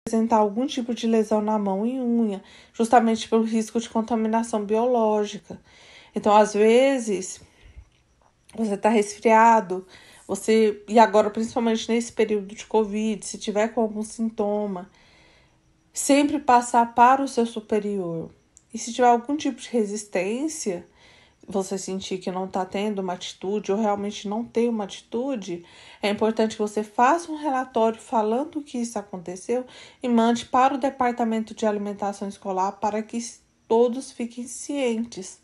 apresentar algum tipo de lesão na mão e unha, justamente pelo risco de contaminação biológica. Então, às vezes, você está resfriado, e agora, principalmente nesse período de Covid, se tiver com algum sintoma, sempre passar para o seu superior. E se tiver algum tipo de resistência, você sentir que não está tendo uma atitude ou realmente não tem uma atitude, é importante que você faça um relatório falando que isso aconteceu e mande para o departamento de alimentação escolar para que todos fiquem cientes.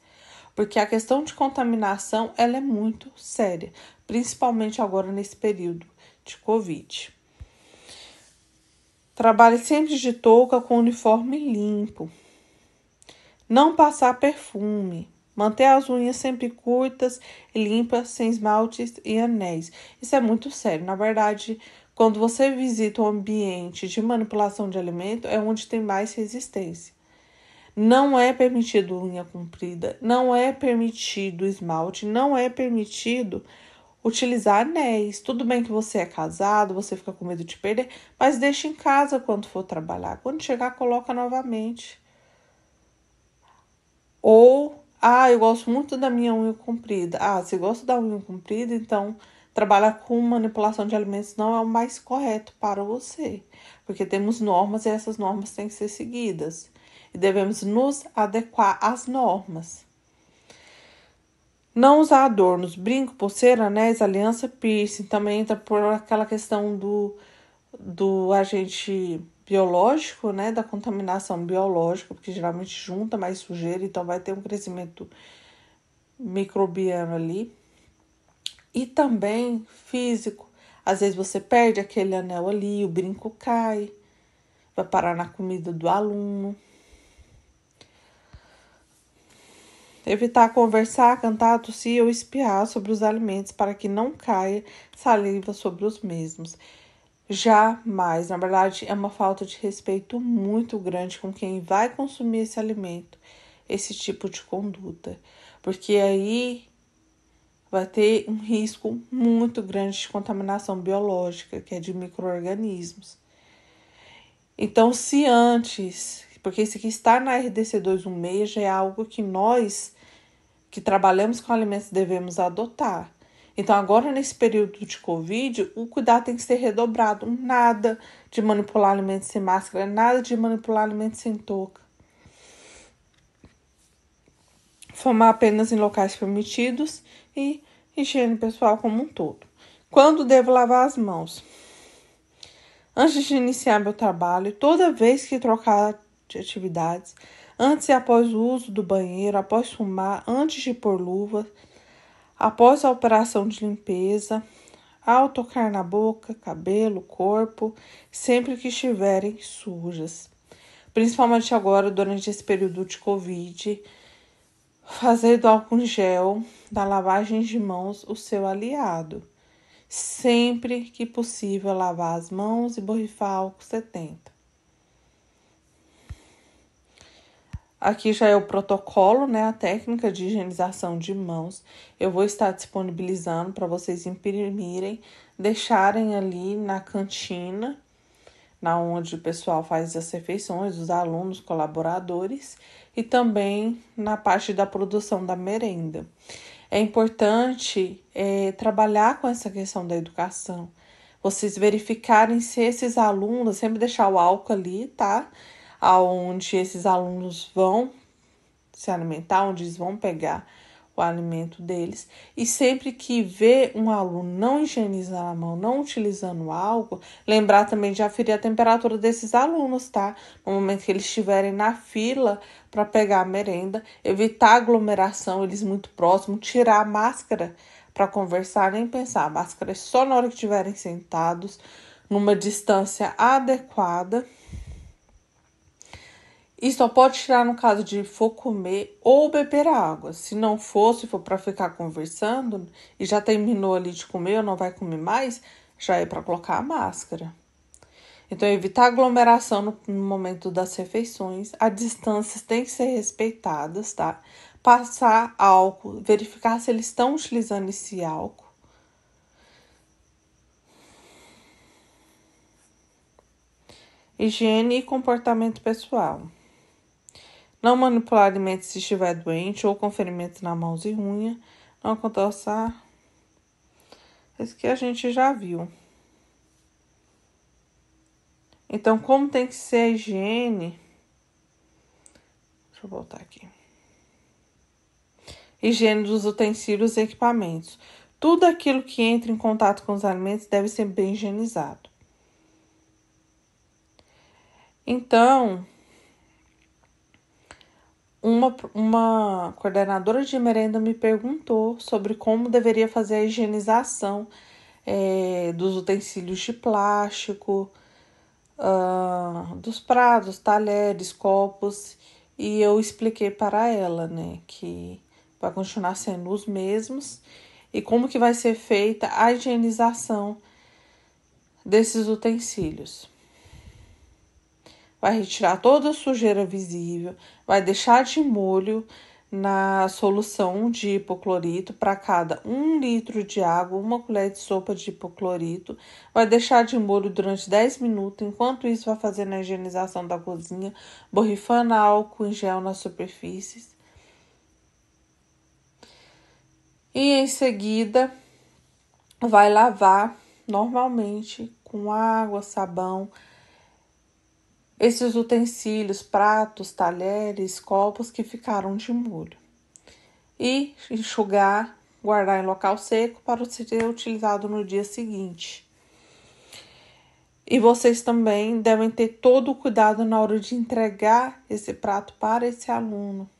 Porque a questão de contaminação ela é muito séria, principalmente agora nesse período de Covid. Trabalhe sempre de touca com uniforme limpo. Não passar perfume. Manter as unhas sempre curtas e limpas, sem esmaltes e anéis. Isso é muito sério. Na verdade, quando você visita um ambiente de manipulação de alimento, é onde tem mais resistência. Não é permitido unha comprida, não é permitido esmalte, não é permitido utilizar anéis. Tudo bem que você é casado, você fica com medo de perder, mas deixa em casa quando for trabalhar. Quando chegar, coloca novamente. Ou, eu gosto muito da minha unha comprida. Se gosta da unha comprida, então trabalhar com manipulação de alimentos não é o mais correto para você. Porque temos normas e essas normas têm que ser seguidas. E devemos nos adequar às normas. Não usar adornos, brinco, pulseira, anéis, aliança, piercing. Também entra por aquela questão do agente biológico, né, da contaminação biológica, porque geralmente junta mais sujeira, então vai ter um crescimento microbiano ali. E também físico. Às vezes você perde aquele anel ali, o brinco cai, vai parar na comida do aluno. Evitar conversar, cantar, tossir ou espiar sobre os alimentos para que não caia saliva sobre os mesmos. Jamais, na verdade, é uma falta de respeito muito grande com quem vai consumir esse alimento, esse tipo de conduta, porque aí vai ter um risco muito grande de contaminação biológica, que é de micro-organismos. Então, se antes, porque isso aqui está na RDC 216, já é algo que nós, que trabalhamos com alimentos, devemos adotar. Então, agora nesse período de Covid, o cuidado tem que ser redobrado. Nada de manipular alimentos sem máscara, nada de manipular alimentos sem touca. Fumar apenas em locais permitidos e higiene pessoal como um todo. Quando devo lavar as mãos? Antes de iniciar meu trabalho, toda vez que trocar de atividades, antes e após o uso do banheiro, após fumar, antes de pôr luva, após a operação de limpeza, ao tocar na boca, cabelo, corpo, sempre que estiverem sujas. Principalmente agora, durante esse período de Covid, fazer do álcool em gel, da lavagem de mãos, o seu aliado. Sempre que possível, lavar as mãos e borrifar álcool 70. Aqui já é o protocolo, né? A técnica de higienização de mãos. Eu vou estar disponibilizando para vocês imprimirem, deixarem ali na cantina, na onde o pessoal faz as refeições, os alunos, colaboradores, e também na parte da produção da merenda. É importante trabalhar com essa questão da educação. Vocês verificarem se esses alunos, sempre deixar o álcool ali, tá? Aonde esses alunos vão se alimentar, onde eles vão pegar o alimento deles. E sempre que vê um aluno não higienizando a mão, não utilizando álcool, lembrar também de aferir a temperatura desses alunos, tá? No momento que eles estiverem na fila para pegar a merenda, evitar aglomeração, eles muito próximos, tirar a máscara para conversar, nem pensar. A máscara é só na hora que estiverem sentados, numa distância adequada. E só pode tirar no caso de for comer ou beber água. Se não for, se for para ficar conversando e já terminou ali de comer ou não vai comer mais, já é para colocar a máscara. Então, evitar aglomeração no momento das refeições. As distâncias têm que ser respeitadas, tá? Passar álcool, verificar se eles estão utilizando esse álcool. Higiene e comportamento pessoal. Não manipular alimentos se estiver doente ou com ferimentos na mãos e unha. Não contorcer. Esse que a gente já viu. Então, como tem que ser a higiene? Deixa eu voltar aqui. Higiene dos utensílios e equipamentos. Tudo aquilo que entra em contato com os alimentos deve ser bem higienizado. Então, uma coordenadora de merenda me perguntou sobre como deveria fazer a higienização dos utensílios de plástico, dos pratos, talheres, copos, e eu expliquei para ela, né, que vai continuar sendo os mesmos e como que vai ser feita a higienização desses utensílios. Vai retirar toda a sujeira visível, vai deixar de molho na solução de hipoclorito para cada 1 litro de água, 1 colher de sopa de hipoclorito. Vai deixar de molho durante 10 minutos. Enquanto isso, vai fazer a higienização da cozinha, borrifando álcool em gel nas superfícies. E em seguida, vai lavar normalmente com água, sabão, esses utensílios, pratos, talheres, copos que ficaram de molho. E enxugar, guardar em local seco para ser utilizado no dia seguinte. E vocês também devem ter todo o cuidado na hora de entregar esse prato para esse aluno.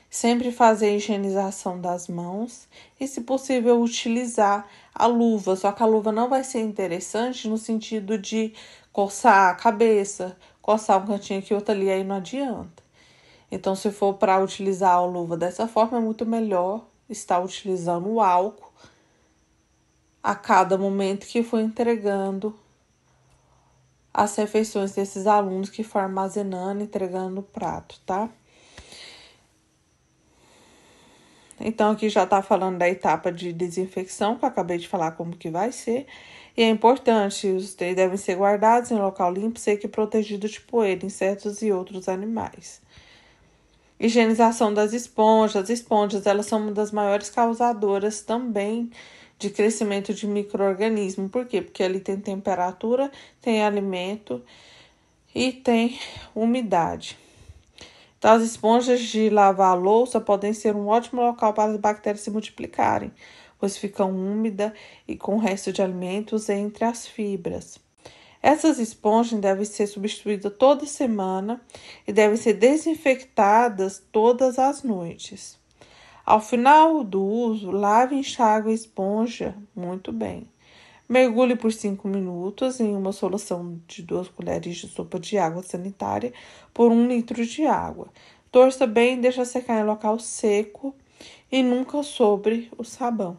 Sempre fazer a higienização das mãos e, se possível, utilizar a luva. Só que a luva não vai ser interessante no sentido de coçar a cabeça, coçar um cantinho aqui, outro ali, aí não adianta. Então, se for para utilizar a luva dessa forma, é muito melhor estar utilizando o álcool a cada momento que for entregando as refeições desses alunos que for armazenando, entregando o prato, tá? Então, aqui já tá falando da etapa de desinfecção, que eu acabei de falar como que vai ser. E é importante, os itens devem ser guardados em local limpo, seco e protegido de poeira, insetos e outros animais. Higienização das esponjas. As esponjas, elas são uma das maiores causadoras também de crescimento de micro-organismos. Por quê? Porque ali tem temperatura, tem alimento e tem umidade. Então, as esponjas de lavar a louça podem ser um ótimo local para as bactérias se multiplicarem, pois ficam úmidas e com o resto de alimentos entre as fibras. Essas esponjas devem ser substituídas toda semana e devem ser desinfectadas todas as noites. Ao final do uso, lave e enxague a esponja muito bem. Mergulhe por 5 minutos em uma solução de 2 colheres de sopa de água sanitária por 1 litro de água. Torça bem e deixa secar em local seco e nunca sobre o sabão.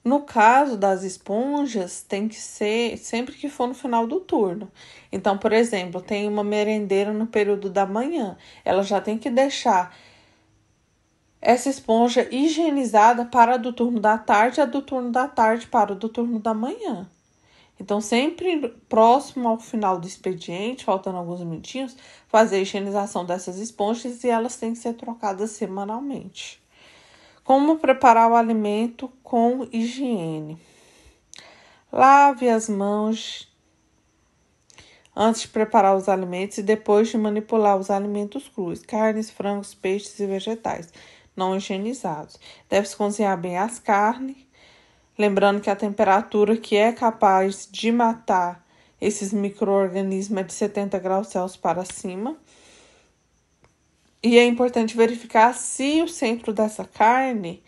No caso das esponjas, tem que ser sempre que for no final do turno. Então, por exemplo, tem uma merendeira no período da manhã. Ela já tem que deixar essa esponja higienizada para a do turno da tarde, a do turno da tarde para o do turno da manhã. Então, sempre próximo ao final do expediente, faltando alguns minutinhos, fazer a higienização dessas esponjas e elas têm que ser trocadas semanalmente. Como preparar o alimento com higiene? Lave as mãos antes de preparar os alimentos e depois de manipular os alimentos crus, carnes, frangos, peixes e vegetais não higienizados. Deve-se cozinhar bem as carnes, lembrando que a temperatura que é capaz de matar esses micro-organismos é de 70 graus Celsius para cima. E é importante verificar se o centro dessa carne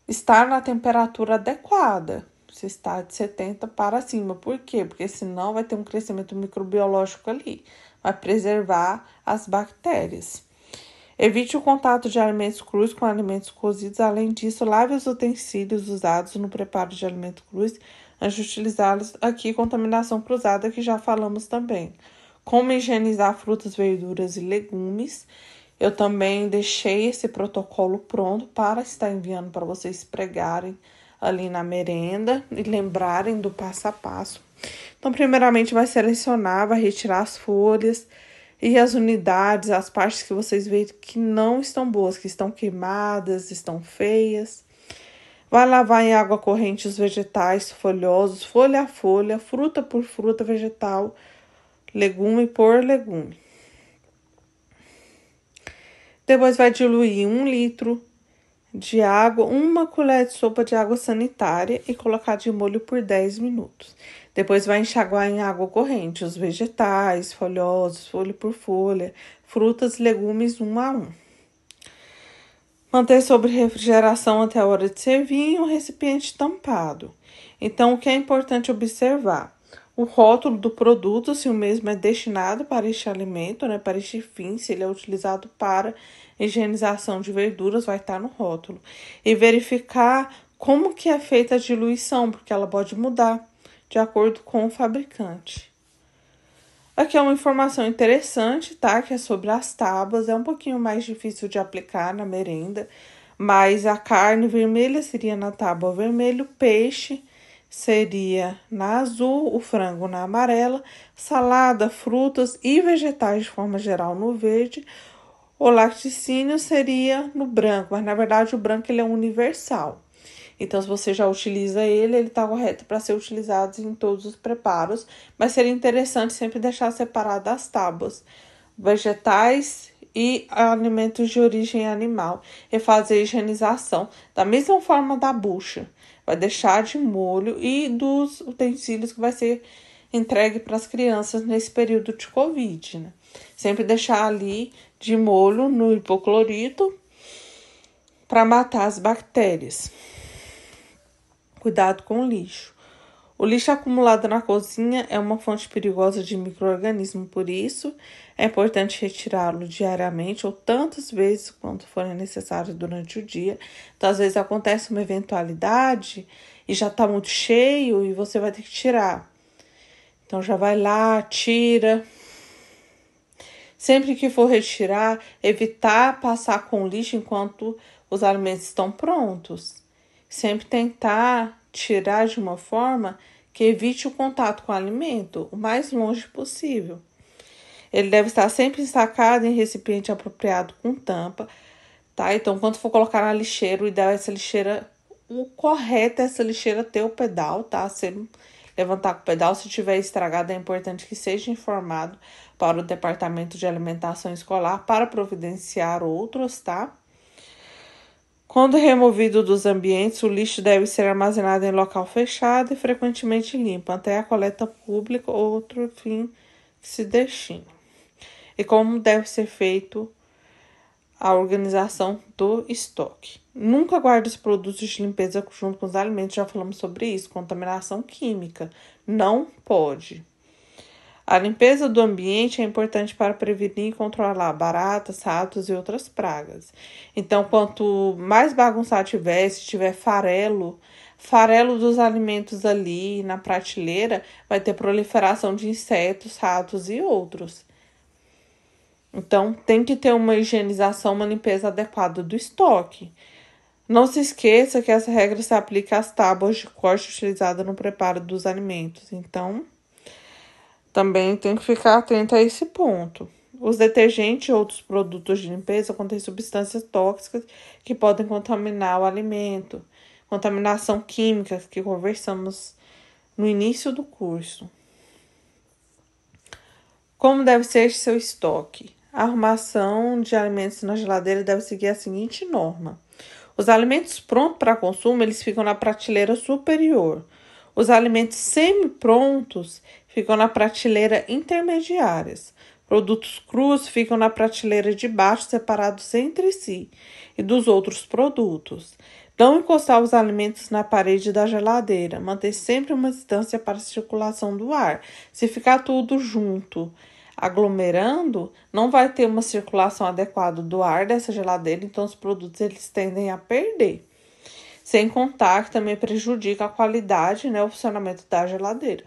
está na temperatura adequada, se está de 70 para cima. Por quê? Porque senão vai ter um crescimento microbiológico ali, vai preservar as bactérias. Evite o contato de alimentos crus com alimentos cozidos. Além disso, lave os utensílios usados no preparo de alimentos crus antes de utilizá-los. Aqui, contaminação cruzada, que já falamos também. Como higienizar frutas, verduras e legumes. Eu também deixei esse protocolo pronto para estar enviando para vocês pregarem ali na merenda e lembrarem do passo a passo. Então, primeiramente, vai selecionar, vai retirar as folhas e as unidades, as partes que vocês veem que não estão boas, que estão queimadas, estão feias. Vai lavar em água corrente os vegetais folhosos, folha a folha, fruta por fruta, vegetal, legume por legume. Depois vai diluir 1 litro de água, 1 colher de sopa de água sanitária e colocar de molho por 10 minutos. Depois vai enxaguar em água corrente os vegetais folhosos, folha por folha, frutas e legumes 1 a 1. Manter sob refrigeração até a hora de servir em um recipiente tampado. Então, o que é importante observar? O rótulo do produto, se o mesmo é destinado para este alimento, né, para este fim, se ele é utilizado para higienização de verduras, vai estar no rótulo. E verificar como que é feita a diluição, porque ela pode mudar de acordo com o fabricante. Aqui é uma informação interessante, tá? Que é sobre as tábuas. É um pouquinho mais difícil de aplicar na merenda, mas a carne vermelha seria na tábua vermelha, o peixe seria na azul, o frango na amarela, salada, frutas e vegetais de forma geral no verde. O laticínio seria no branco, mas na verdade o branco ele é universal. Então, se você já utiliza ele, ele está correto para ser utilizado em todos os preparos. Mas seria interessante sempre deixar separado as tábuas, vegetais e alimentos de origem animal. E fazer a higienização da mesma forma da bucha. Vai deixar de molho e dos utensílios que vai ser entregue para as crianças nesse período de Covid, né? Sempre deixar ali de molho no hipoclorito para matar as bactérias. Cuidado com o lixo. O lixo acumulado na cozinha é uma fonte perigosa de micro-organismos, por isso é importante retirá-lo diariamente ou tantas vezes quanto forem necessárias durante o dia. Então, às vezes acontece uma eventualidade e já está muito cheio e você vai ter que tirar. Então, já vai lá, tira. Sempre que for retirar, evitar passar com lixo enquanto os alimentos estão prontos. Sempre tentar tirar de uma forma que evite o contato com o alimento o mais longe possível. Ele deve estar sempre ensacado em recipiente apropriado com tampa, tá? Então, quando for colocar na lixeira, o ideal é essa lixeira, o correto é essa lixeira ter o pedal, tá? Se ele levantar com o pedal, se tiver estragado, é importante que seja informado para o Departamento de Alimentação Escolar para providenciar outros, tá? Quando removido dos ambientes, o lixo deve ser armazenado em local fechado e frequentemente limpo, até a coleta pública ou outro fim que se destine. E como deve ser feito a organização do estoque. Nunca guarde os produtos de limpeza junto com os alimentos, já falamos sobre isso, contaminação química. Não pode. A limpeza do ambiente é importante para prevenir e controlar baratas, ratos e outras pragas. Então, quanto mais bagunçado tiver, se tiver farelo dos alimentos ali na prateleira, vai ter proliferação de insetos, ratos e outros. Então, tem que ter uma higienização, uma limpeza adequada do estoque. Não se esqueça que essa regra se aplica às tábuas de corte utilizadas no preparo dos alimentos. Então, também tem que ficar atento a esse ponto. Os detergentes e outros produtos de limpeza contêm substâncias tóxicas que podem contaminar o alimento. Contaminação química, que conversamos no início do curso. Como deve ser seu estoque? A arrumação de alimentos na geladeira deve seguir a seguinte norma. Os alimentos prontos para consumo, eles ficam na prateleira superior. Os alimentos semi-prontos ficam na prateleira intermediárias. Produtos crus ficam na prateleira de baixo, separados entre si e dos outros produtos. Não encostar os alimentos na parede da geladeira. Manter sempre uma distância para a circulação do ar. Se ficar tudo junto, aglomerando, não vai ter uma circulação adequada do ar dessa geladeira, então os produtos eles tendem a perder. Sem contar que também prejudica a qualidade, né, o funcionamento da geladeira.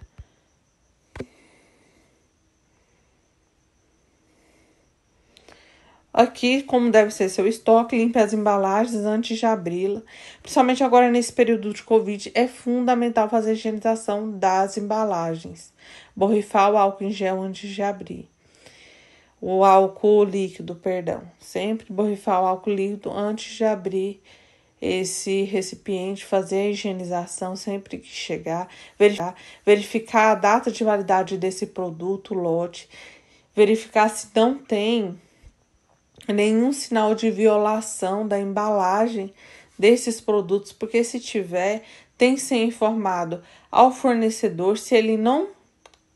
aqui como deve ser seu estoque, limpe as embalagens antes de abri-la. Principalmente agora nesse período de Covid, é fundamental fazer a higienização das embalagens. Borrifar o álcool em gel antes de abrir. O álcool líquido, perdão. Sempre borrifar o álcool líquido antes de abrir esse recipiente, fazer a higienização sempre que chegar, verificar a data de validade desse produto, lote, verificar se não tem nenhum sinal de violação da embalagem desses produtos, porque se tiver, tem que ser informado ao fornecedor. Se ele não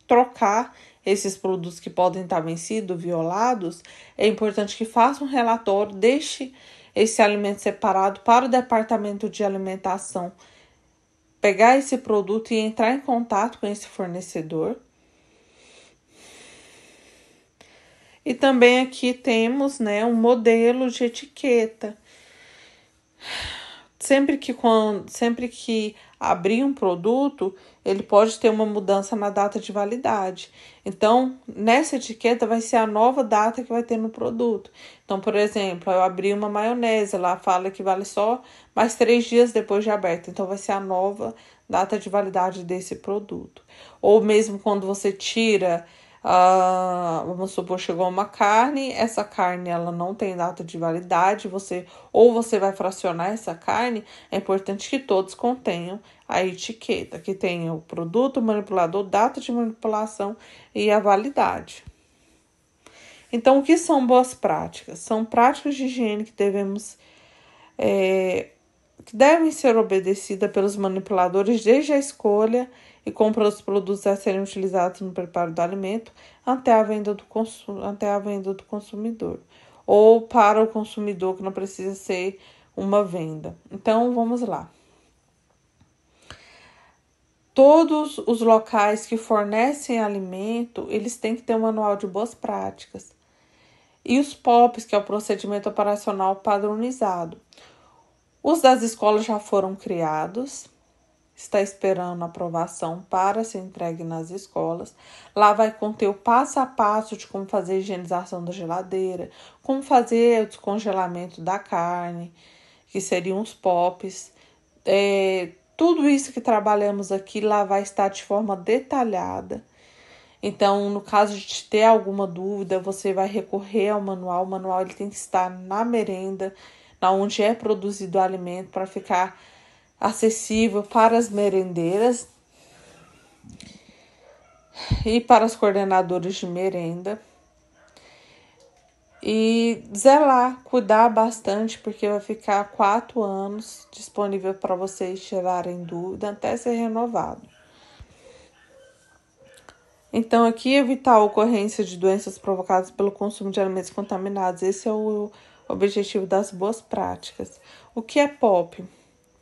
trocar esses produtos que podem estar vencidos, violados, é importante que faça um relatório, deixe esse alimento separado para o departamento de alimentação pegar esse produto e entrar em contato com esse fornecedor. E também aqui temos, né, um modelo de etiqueta. Sempre que abrir um produto, ele pode ter uma mudança na data de validade. Então, nessa etiqueta vai ser a nova data que vai ter no produto. Então, por exemplo, eu abri uma maionese, lá fala que vale só mais 3 dias depois de aberta. Então, vai ser a nova data de validade desse produto. Ou mesmo quando você tira, vamos supor, chegou uma carne, essa carne ela não tem data de validade, você vai fracionar essa carne, é importante que todos contenham a etiqueta, que tenha o produto, o manipulador, data de manipulação e a validade. Então, o que são boas práticas? São práticas de higiene que devem ser obedecidas pelos manipuladores desde a escolha e compra dos produtos a serem utilizados no preparo do alimento até a venda do consumidor. Ou para o consumidor, que não precisa ser uma venda. Então, vamos lá. Todos os locais que fornecem alimento, eles têm que ter um manual de boas práticas. E os POPs, que é o procedimento operacional padronizado. Os das escolas já foram criados, está esperando aprovação para ser entregue nas escolas. Lá vai conter o passo a passo de como fazer a higienização da geladeira, como fazer o descongelamento da carne, que seriam os POPs. Tudo isso que trabalhamos aqui, lá vai estar de forma detalhada. Então, no caso de ter alguma dúvida, você vai recorrer ao manual. O manual ele tem que estar na merenda, onde é produzido o alimento, para ficar acessível para as merendeiras e para os coordenadores de merenda. E zelar, cuidar bastante, porque vai ficar 4 anos disponível para vocês tirarem dúvida até ser renovado. Então, aqui evitar a ocorrência de doenças provocadas pelo consumo de alimentos contaminados. Esse é o objetivo das boas práticas. O que é POP?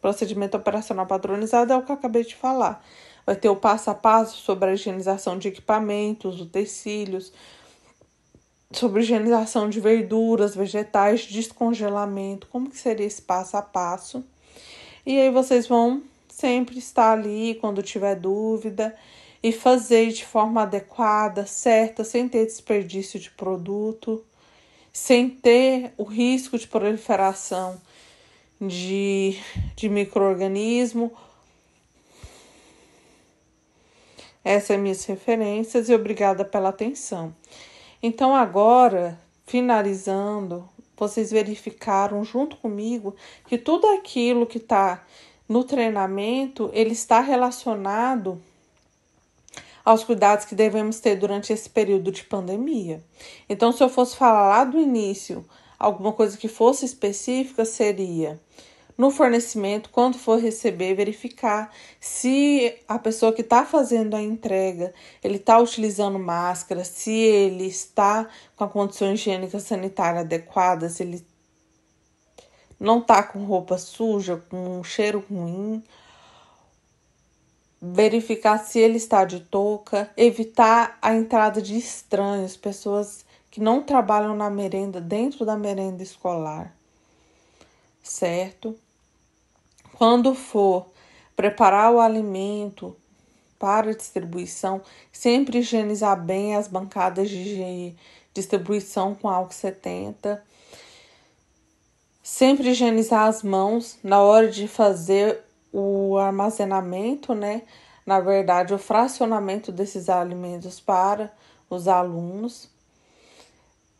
Procedimento operacional padronizado é o que eu acabei de falar. Vai ter o passo a passo sobre a higienização de equipamentos, utensílios, sobre higienização de verduras, vegetais, descongelamento, como que seria esse passo a passo. E aí vocês vão sempre estar ali quando tiver dúvida e fazer de forma adequada, certa, sem ter desperdício de produto, sem ter o risco de proliferação de micro-organismo. Essas são minhas referências e obrigada pela atenção. Então agora, finalizando, vocês verificaram junto comigo que tudo aquilo que está no treinamento, ele está relacionado aos cuidados que devemos ter durante esse período de pandemia. Então, se eu fosse falar lá do início, alguma coisa que fosse específica, seria no fornecimento, quando for receber, verificar se a pessoa que está fazendo a entrega, ele está utilizando máscara, se ele está com a condição higiênica sanitária adequada, se ele não está com roupa suja, com um cheiro ruim. Verificar se ele está de touca, evitar a entrada de estranhos, pessoas que não trabalham na merenda, dentro da merenda escolar, certo? Quando for preparar o alimento para distribuição, sempre higienizar bem as bancadas de distribuição com álcool 70. Sempre higienizar as mãos na hora de fazer o armazenamento, né? Na verdade, o fracionamento desses alimentos para os alunos.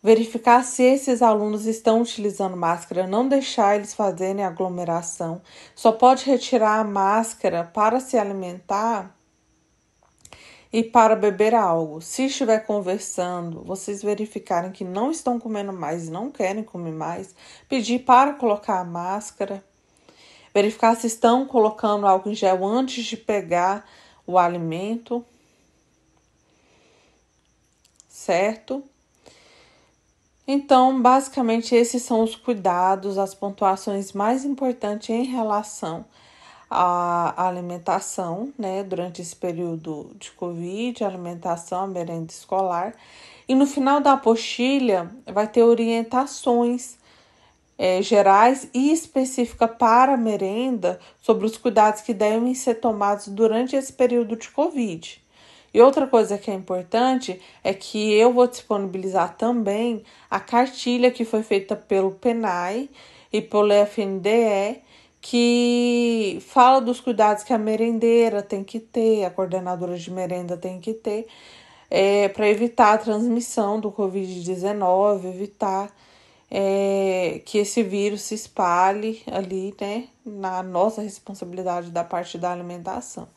Verificar se esses alunos estão utilizando máscara, não deixar eles fazerem aglomeração. Só pode retirar a máscara para se alimentar e para beber algo. Se estiver conversando, vocês verificarem que não estão comendo mais e não querem comer mais, pedir para colocar a máscara. Verificar se estão colocando álcool em gel antes de pegar o alimento, certo? Então, basicamente, esses são os cuidados, as pontuações mais importantes em relação à alimentação, né? Durante esse período de Covid, alimentação, a merenda escolar. E no final da apostila vai ter orientações gerais e específica para a merenda sobre os cuidados que devem ser tomados durante esse período de Covid. E outra coisa que é importante é que eu vou disponibilizar também a cartilha que foi feita pelo PENAI e pelo FNDE, que fala dos cuidados que a merendeira tem que ter, a coordenadora de merenda tem que ter, para evitar a transmissão do Covid-19, evitar que esse vírus se espalhe ali, né, na nossa responsabilidade da parte da alimentação.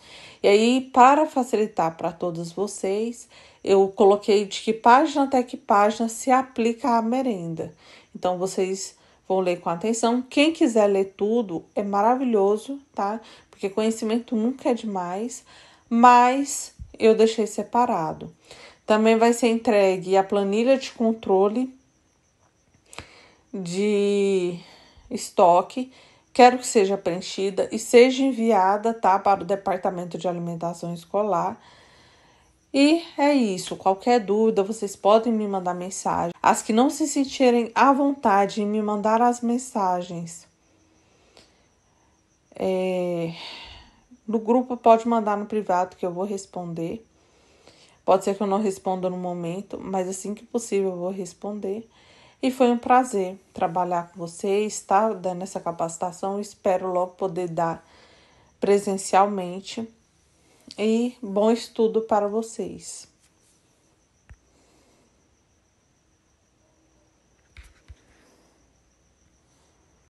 E aí, para facilitar para todos vocês, eu coloquei de que página até que página se aplica a merenda. Então, vocês vão ler com atenção. Quem quiser ler tudo, é maravilhoso, tá? Porque conhecimento nunca é demais, mas eu deixei separado. Também vai ser entregue a planilha de controle de estoque, quero que seja preenchida e seja enviada, tá, para o Departamento de Alimentação Escolar. E é isso, qualquer dúvida vocês podem me mandar mensagem. As que não se sentirem à vontade em me mandar as mensagens no grupo, pode mandar no privado que eu vou responder. Pode ser que eu não responda no momento, mas assim que possível eu vou responder. E foi um prazer trabalhar com vocês, tá? Dando essa capacitação. Espero logo poder dar presencialmente. E bom estudo para vocês.